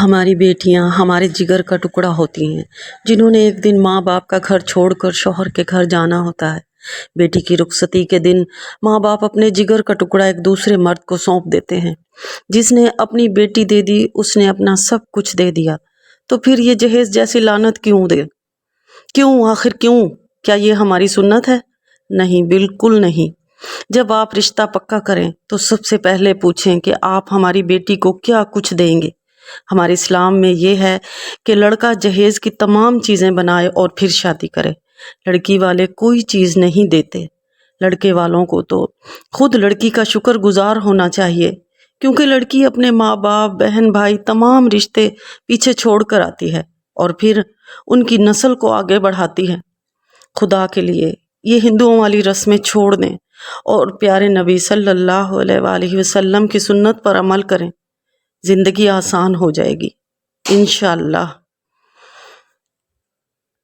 ہماری بیٹیاں ہمارے جگر کا ٹکڑا ہوتی ہیں، جنہوں نے ایک دن ماں باپ کا گھر چھوڑ کر شوہر کے گھر جانا ہوتا ہے۔ بیٹی کی رخصتی کے دن ماں باپ اپنے جگر کا ٹکڑا ایک دوسرے مرد کو سونپ دیتے ہیں۔ جس نے اپنی بیٹی دے دی اس نے اپنا سب کچھ دے دیا، تو پھر یہ جہیز جیسی لعنت کیوں دے؟ کیوں؟ آخر کیوں؟ کیا یہ ہماری سنت ہے؟ نہیں، بالکل نہیں۔ جب آپ رشتہ پکا کریں تو سب سے پہلے پوچھیں کہ آپ ہماری بیٹی کو کیا کچھ دیں گے۔ ہمارے اسلام میں یہ ہے کہ لڑکا جہیز کی تمام چیزیں بنائے اور پھر شادی کرے۔ لڑکی والے کوئی چیز نہیں دیتے۔ لڑکے والوں کو تو خود لڑکی کا شکر گزار ہونا چاہیے، کیونکہ لڑکی اپنے ماں باپ، بہن بھائی، تمام رشتے پیچھے چھوڑ کر آتی ہے اور پھر ان کی نسل کو آگے بڑھاتی ہے۔ خدا کے لیے یہ ہندوؤں والی رسمیں چھوڑ دیں اور پیارے نبی صلی اللہ علیہ وآلہ وسلم کی سنت پر عمل کریں۔ زندگی آسان ہو جائے گی انشاءاللہ۔